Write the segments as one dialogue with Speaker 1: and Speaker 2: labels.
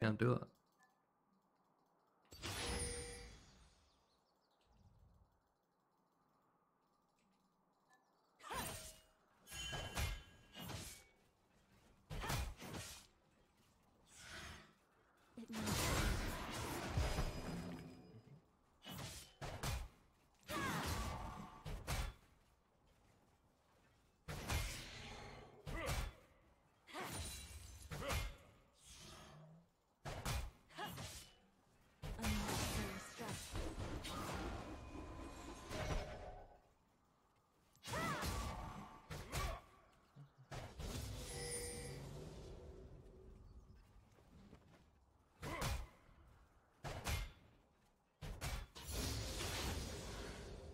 Speaker 1: can't do that.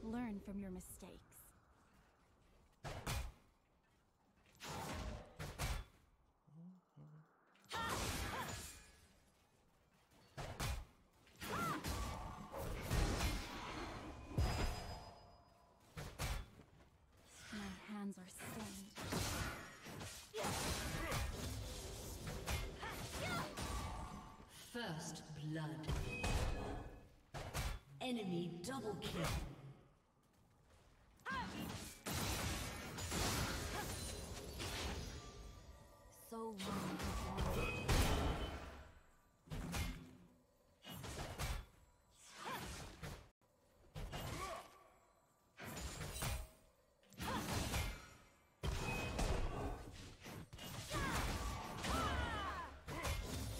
Speaker 2: Learn from your mistakes. My hands are stained.
Speaker 3: First blood. Enemy double kill.
Speaker 2: So long.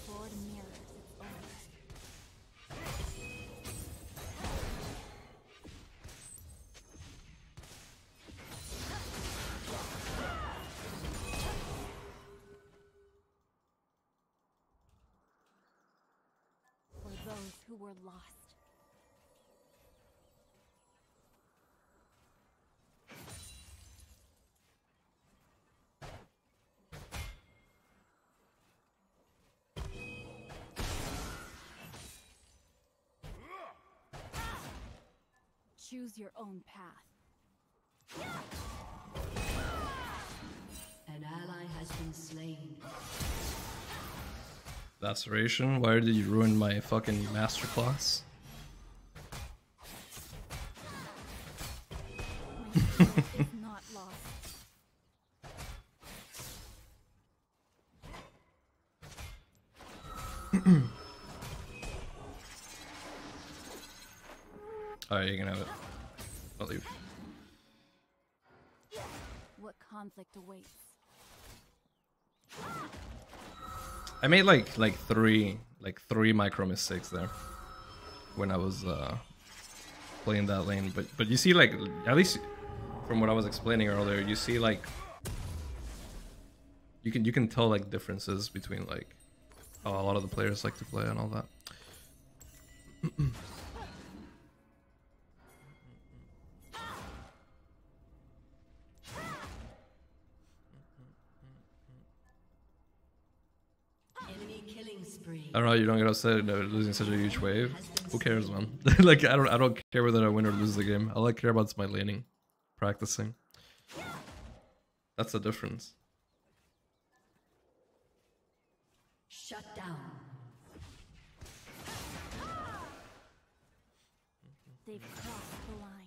Speaker 2: Sword mirrors its owner. Those who were lost. Choose your own path.
Speaker 3: An ally has been slain.
Speaker 1: Laceration? Why did you ruin my fucking masterclass?
Speaker 2: My soul is not lost.
Speaker 1: Alright, you can have it. I'll leave.
Speaker 2: What conflict awaits?
Speaker 1: I made like three micro mistakes there when I was playing that lane, but you see, like, at least from what I was explaining earlier, you see like you can tell like differences between like how a lot of the players like to play and all that. I don't know, you don't get upset losing such a huge wave. Who cares, man? Like, I don't care whether I win or lose the game. All I care about is my laning, practicing. That's the difference.
Speaker 3: Shut down.
Speaker 2: They've crossed the line.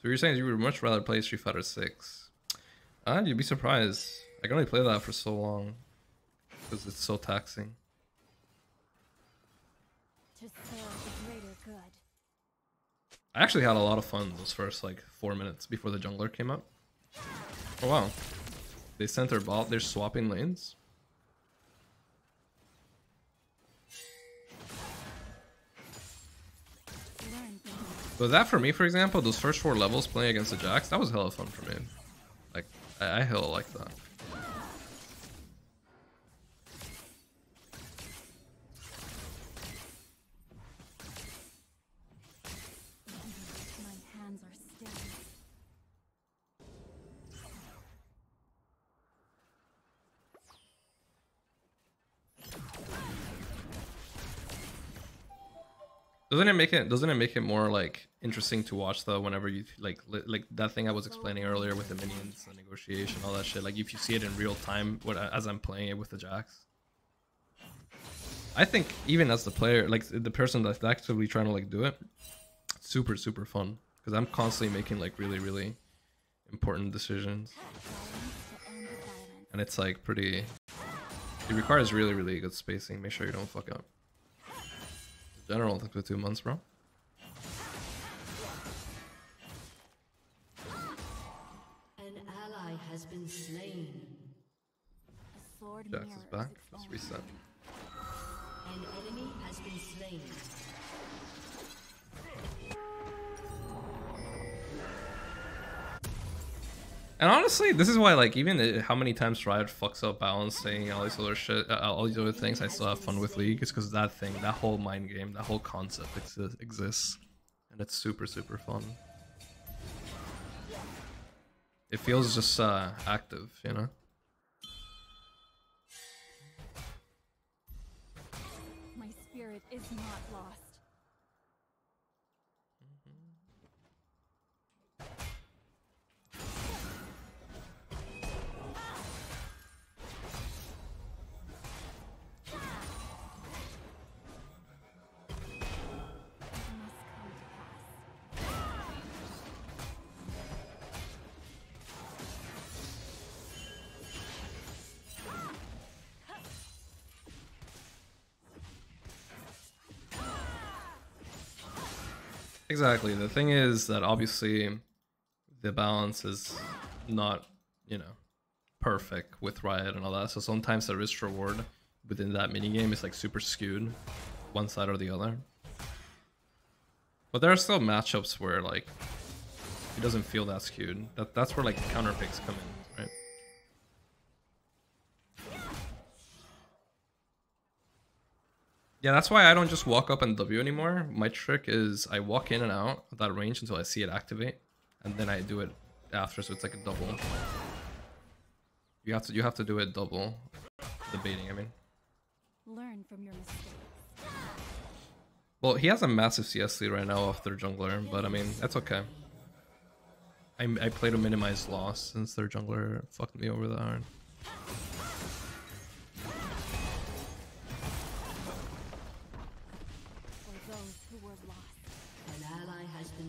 Speaker 1: So you're saying you would much rather play Street Fighter 6? You'd be surprised. I can only play that for so long because it's so taxing.
Speaker 2: To serve the greater good.
Speaker 1: I actually had a lot of fun those first like 4 minutes before the jungler came up. Oh wow, they sent their bot. They're swapping lanes. But that for me, for example, those first 4 levels playing against the Jax, that was hella fun for me. Like, I hella like that.
Speaker 2: My hands are still.
Speaker 1: doesn't it make it more like interesting to watch though whenever you like that thing I was explaining earlier with the minions, the negotiation, all that shit. Like if you see it in real time as I'm playing it with the Jax. I think even as the player, like the person that's actively trying to like do it, it's super fun because I'm constantly making like really important decisions, and it's like pretty. It requires really good spacing. Make sure you don't fuck up. General took 2 months, bro.
Speaker 3: An ally has been slain.
Speaker 2: A sword
Speaker 1: Jax is
Speaker 2: mirrors
Speaker 1: back.
Speaker 2: its
Speaker 1: Let's
Speaker 2: own
Speaker 1: reset.
Speaker 3: An enemy has been slain.
Speaker 1: And honestly, this is why, like, even how many times Riot fucks up balancing, all these other shit, all these other things, I still have fun with League. It's because that thing, that whole mind game, that whole concept exists, and it's super fun. It feels just active, you know.
Speaker 2: My spirit is not lost.
Speaker 1: Exactly. The thing is that obviously the balance is not, you know, perfect with Riot and all that. So sometimes the risk reward within that minigame is like super skewed, one side or the other. But there are still matchups where like it doesn't feel that skewed. That's where like counter picks come in, right? Yeah, that's why I don't just walk up and W anymore. My trick is I walk in and out of that range until I see it activate, and then I do it after, so it's like a double. You have to do it double. The baiting, I mean.
Speaker 2: Learn from your mistakes.
Speaker 1: Well, he has a massive CS lead right now off their jungler, but I mean that's okay. I play to minimize loss since their jungler fucked me over that hard.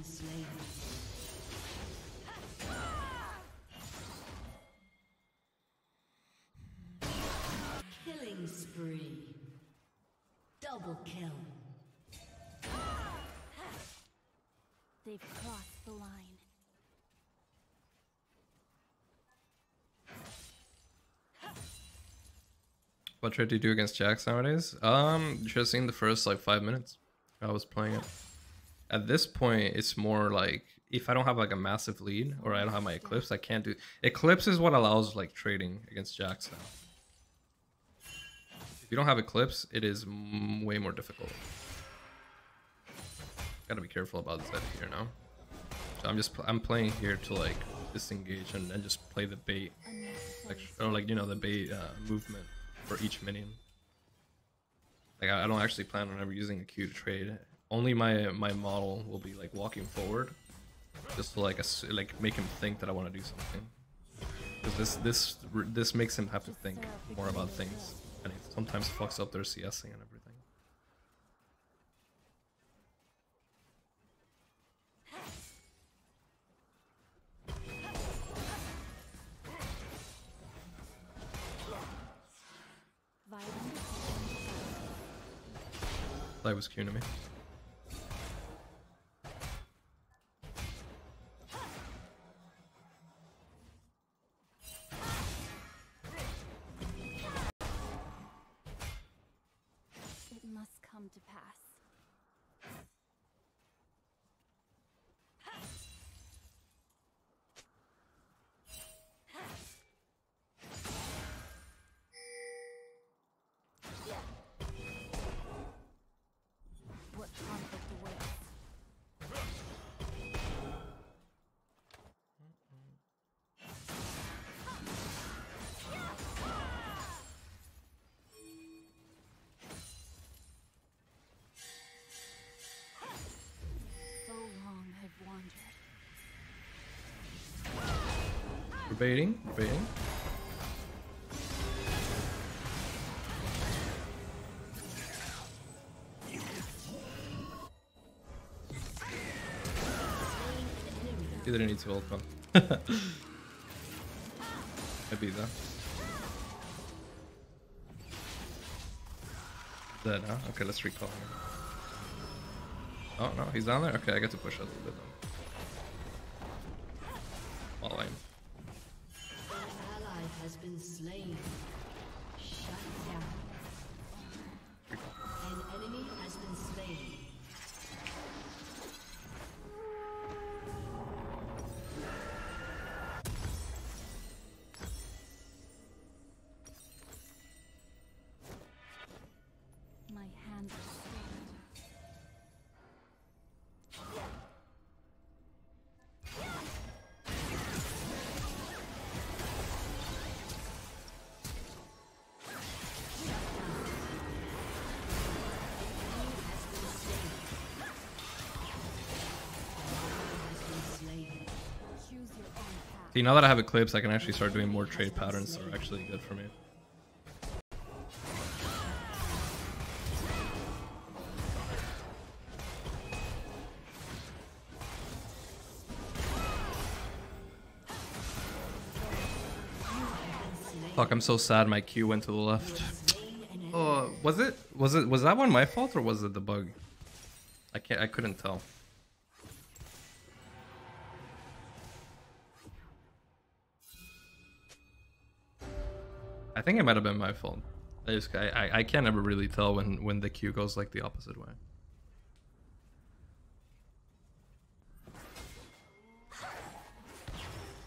Speaker 3: Slain. Killing spree. Double kill.
Speaker 2: They've crossed the line.
Speaker 1: What trade do you do against Jax nowadays? You should have seen the first like 5 minutes I was playing it. At this point, it's more like if I don't have like a massive lead or I don't have my Eclipse, I can't do. Eclipse is what allows like trading against Jax now. If you don't have Eclipse, it is way more difficult. Gotta be careful about Zed here now. So I'm playing here to like disengage and just play the bait, like you know the bait movement for each minion. Like I don't actually plan on ever using a Q to trade. Only my model will be like walking forward, just to like make him think that I want to do something. Because this makes him have to think more about things, and it sometimes fucks up their CSing and everything. That was Qiyana me.
Speaker 2: It must come to pass. What
Speaker 1: We're baiting, we're baiting. He didn't need to ult come. I beat that. Dead, huh? Okay, let's recall him. Oh no, he's down there? Okay, I get to push a little bit then. All lane.
Speaker 3: An ally has been slain. Shut down. An enemy has been slain.
Speaker 2: My hands are stained. Choose your own path.
Speaker 1: See, now that I have Eclipse, I can actually start doing more trade patterns that are actually good for me. Fuck, I'm so sad my Q went to the left. Oh, was that one my fault or was it the bug? I couldn't tell. I think it might have been my fault. I can't ever really tell when the Q goes like the opposite way.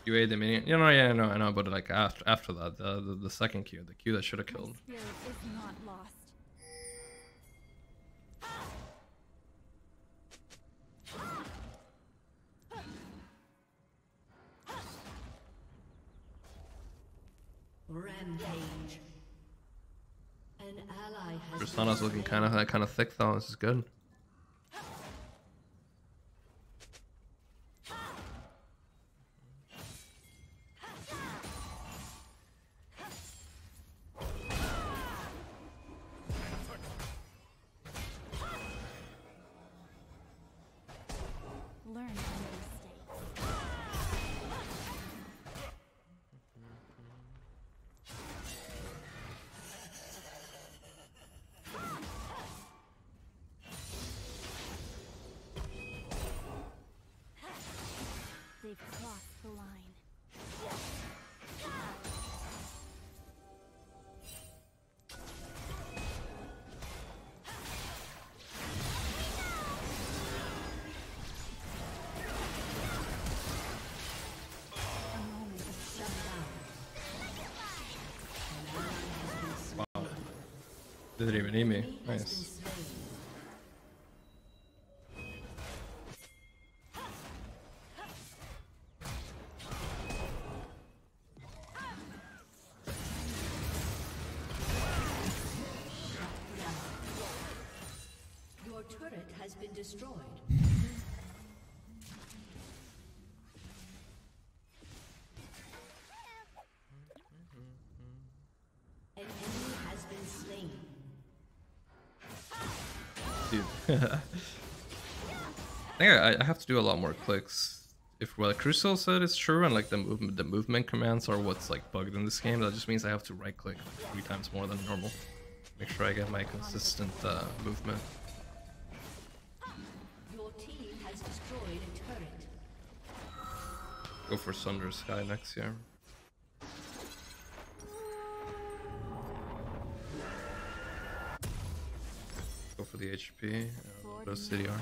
Speaker 1: You ate the minion. You know, yeah, I know, but like after that, the second Q, the Q that should have
Speaker 2: My
Speaker 1: killed.
Speaker 2: spirit is not lost.
Speaker 3: Rampage. An ally has
Speaker 1: Tristana's looking kind of thick though. This is good.
Speaker 2: Learn from your mistakes. They've crossed the line. A moment of shutdown.
Speaker 1: Wow. Didn't even need me.
Speaker 3: Enemy has been
Speaker 1: Nice.
Speaker 3: slain. Your turret has been destroyed. An enemy has been slain.
Speaker 1: Dude. I think I have to do a lot more clicks. If what Crucial said is true and like the movement commands are what's like bugged in this game, that just means I have to right click 3 times more than normal. Make sure I get my consistent movement.
Speaker 3: Your team has destroyed a turret.
Speaker 1: Go for Sunder Sky next year. Go for the HP. Go CDR.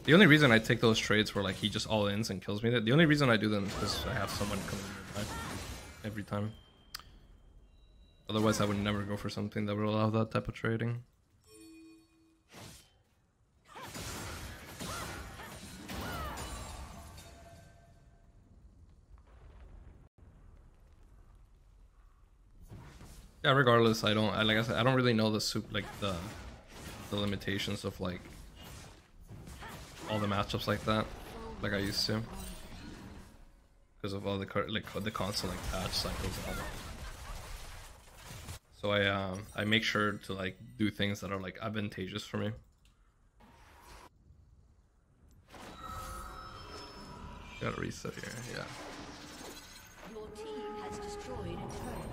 Speaker 1: The only reason I take those trades where like he just all ins and kills me, the only reason I do them is because I have someone coming in every time. Otherwise, I would never go for something that would allow that type of trading. Yeah, regardless, like I said, I don't really know the the limitations of like all the matchups like that, like I used to, because of all the constant like patch cycles and all that. So I make sure to like do things that are like advantageous for me. Gotta reset here, yeah.
Speaker 3: Your team has destroyed a turret.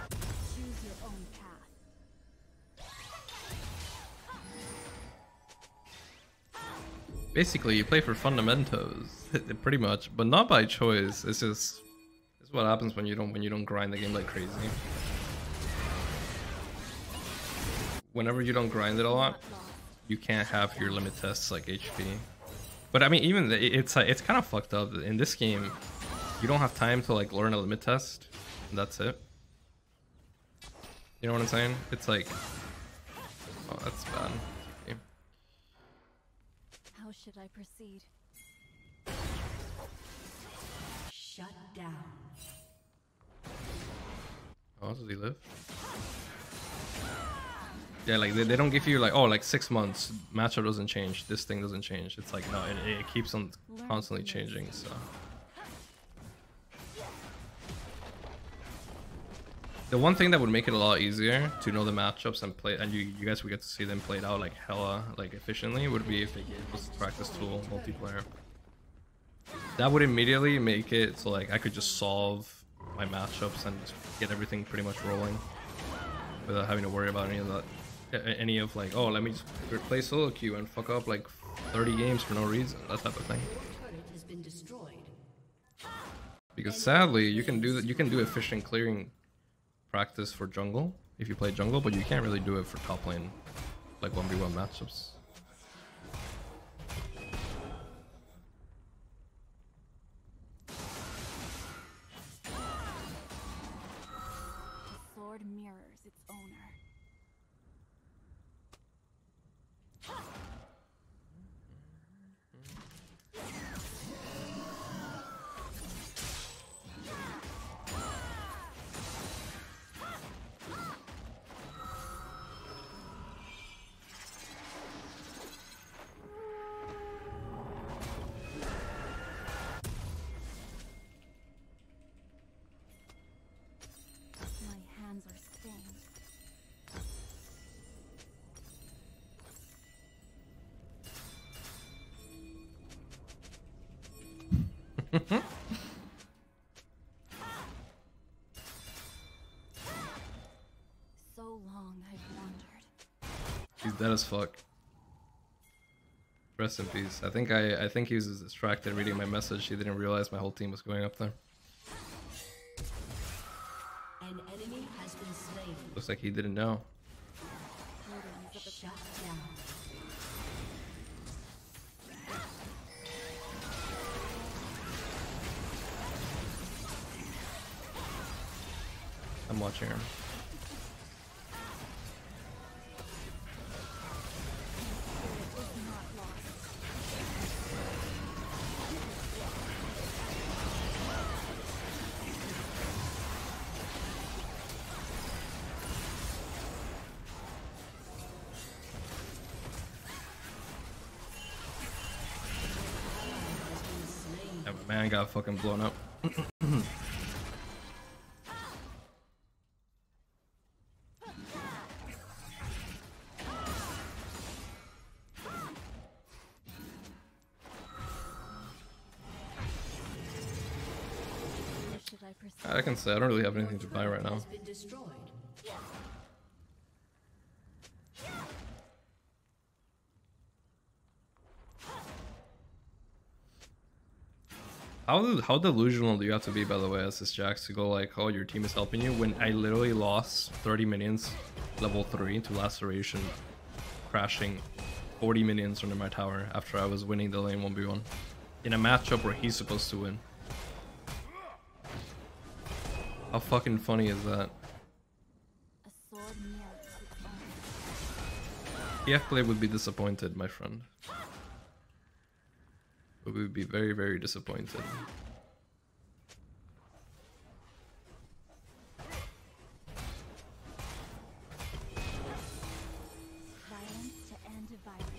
Speaker 2: Choose your own path.
Speaker 1: Basically, you play for fundamentals, pretty much, but not by choice. It's just it's what happens when you don't grind the game like crazy. Whenever you don't grind it a lot, you can't have your limit tests like HP. But I mean, even it's kind of fucked up in this game. You don't have time to like learn a limit test, and that's it. You know what I'm saying? It's like, oh, that's bad. Okay.
Speaker 2: How should I proceed?
Speaker 3: Shut down.
Speaker 1: Oh, does he live? Yeah, like they don't give you like, oh, like 6 months, matchup doesn't change, this thing doesn't change. It's like, no, it keeps on constantly changing, so. The one thing that would make it a lot easier to know the matchups and play, and you guys would get to see them played out like hella like efficiently, would be if they gave us a practice tool multiplayer. That would immediately make it so like I could just solve my matchups and just get everything pretty much rolling without having to worry about any of that. Any of like, oh, let me just play solo queue and fuck up like 30 games for no reason, that type of thing.
Speaker 3: Turret has been destroyed.
Speaker 1: Because sadly, you can do efficient clearing practice for jungle if you play jungle, but you can't really do it for top lane like 1v1 matchups.
Speaker 2: The sword mirrors its owner. My hands are stained. So long I've wandered.
Speaker 1: He's dead as fuck. Rest in peace. I think he was distracted reading my message. He didn't realize my whole team was going up there.
Speaker 3: An enemy has been slain.
Speaker 1: Looks like he didn't know.
Speaker 3: Shut down.
Speaker 1: I'm watching him. Yeah, my man got fucking blown up.
Speaker 2: How should I proceed?
Speaker 1: I can say I don't really have anything to buy right now.
Speaker 3: Has been destroyed.
Speaker 1: How delusional do you have to be, by the way, as this Jax, to go like, oh, your team is helping you, when I literally lost 30 minions level 3 to laceration, crashing 40 minions under my tower after I was winning the lane 1v1 in a matchup where he's supposed to win. How fucking funny is that?
Speaker 2: A sword mirrors its own.
Speaker 1: PF Play would be disappointed, my friend. We would be very, very disappointed.
Speaker 2: Violence to end violence.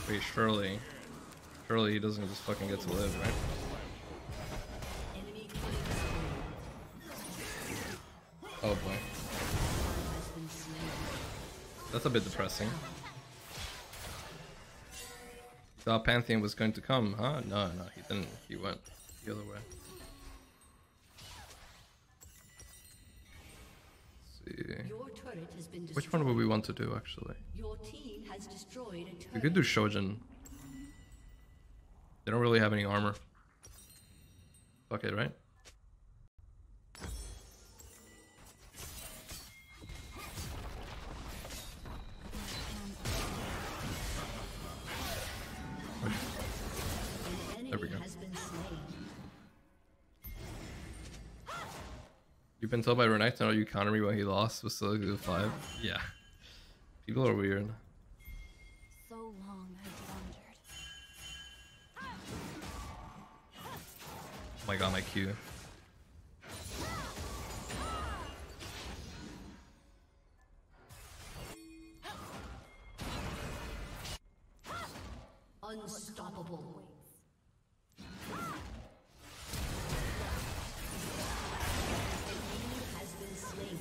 Speaker 1: Wait, surely he doesn't just fucking get to live, right? Oh boy. That's a bit depressing. Thought Pantheon was going to come, huh? No, he didn't. He went the other way. Let's see.
Speaker 3: Your turret has been destroyed.
Speaker 1: Which one would we want to do, actually?
Speaker 3: Your team has destroyed a turret.
Speaker 1: We could do Shojin. They don't really have any armor. Fuck it, right? There we go. You've been told by Renekton, oh, you counter me when he lost with still a 5? Yeah. People are weird.
Speaker 2: So long I've wandered.
Speaker 1: Oh my god, my Q.
Speaker 3: Unstoppable. Has been slain.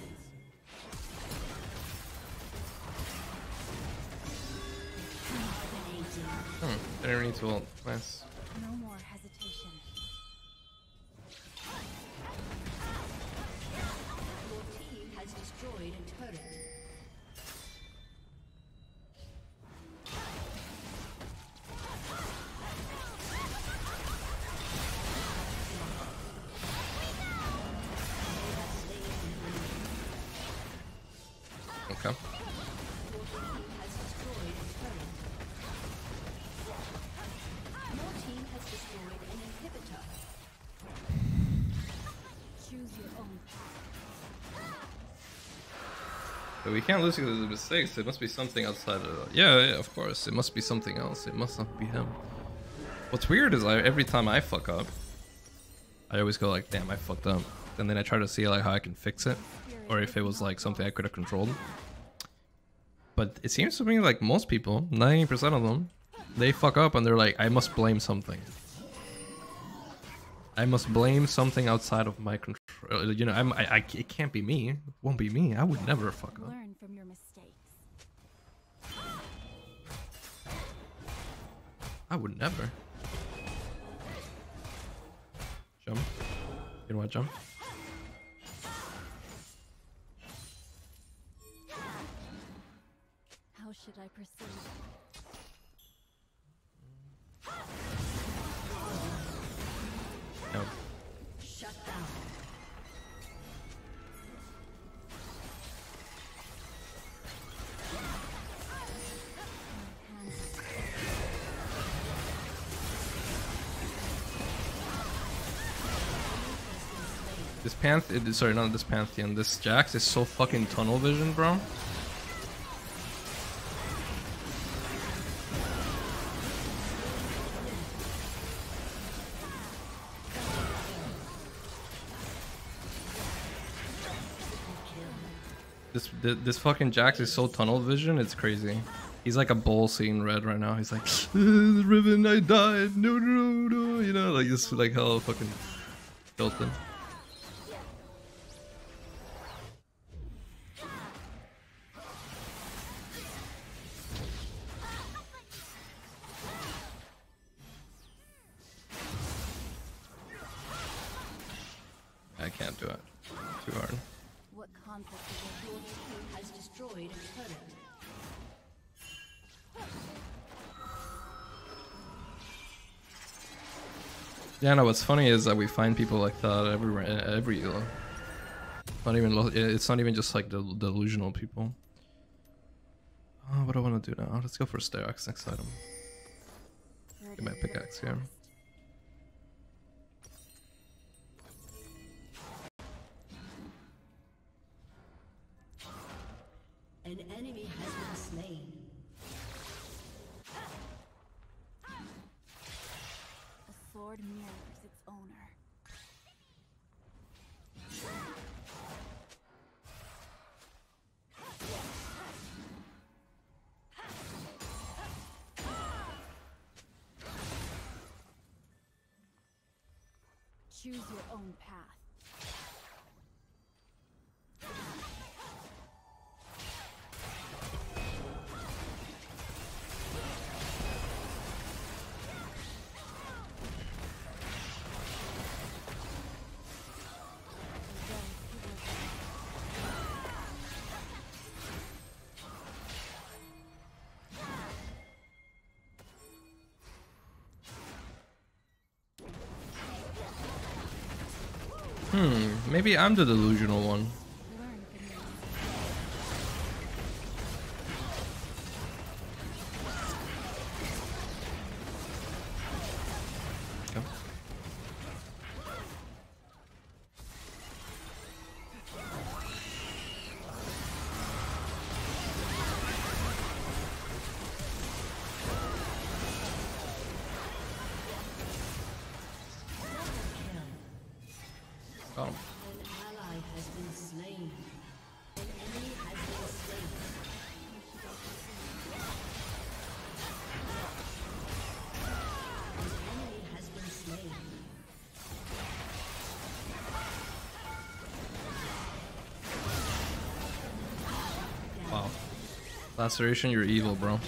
Speaker 1: Didn't need to ult. Nice.
Speaker 2: No more hesitation.
Speaker 3: Your team has destroyed a turret.
Speaker 1: Okay. But we can't lose because of the mistakes. It must be something outside of... Yeah, of course. It must be something else. It must not be him. What's weird is every time I fuck up, I always go like, damn, I fucked up. And then I try to see like how I can fix it. Or if it was like something I could have controlled. But it seems to me like most people, 90% of them, they fuck up and they're like, I must blame something. I must blame something outside of my control. You know, it can't be me. It won't be me. I would never fuck up.
Speaker 2: Learn from your mistakes.
Speaker 1: I would never. Jump. You know what? Jump.
Speaker 2: How should I proceed?
Speaker 1: No.
Speaker 3: Shut down.
Speaker 1: This Pantheon, sorry, not this Pantheon, this Jax is so fucking tunnel vision, bro. This fucking Jax is so tunnel vision, it's crazy. He's like a bull seeing red right now. He's like, Riven, I died, no, you know, like this, like hell fucking built in. I can't do it. Too hard.
Speaker 2: What conflict is it?
Speaker 3: Your team has destroyed a turret.
Speaker 1: Yeah, no. What's funny is that we find people like that everywhere, every elo. Not even. It's not even just like the delusional people. Oh, what do I want to do now? Let's go for Sterax next item. Get my pickaxe here.
Speaker 3: An enemy has been slain.
Speaker 2: A sword mirrors its owner. Choose your own path.
Speaker 1: Maybe I'm the delusional one. Okay. Got him. Wow. Laceration, you're evil, bro.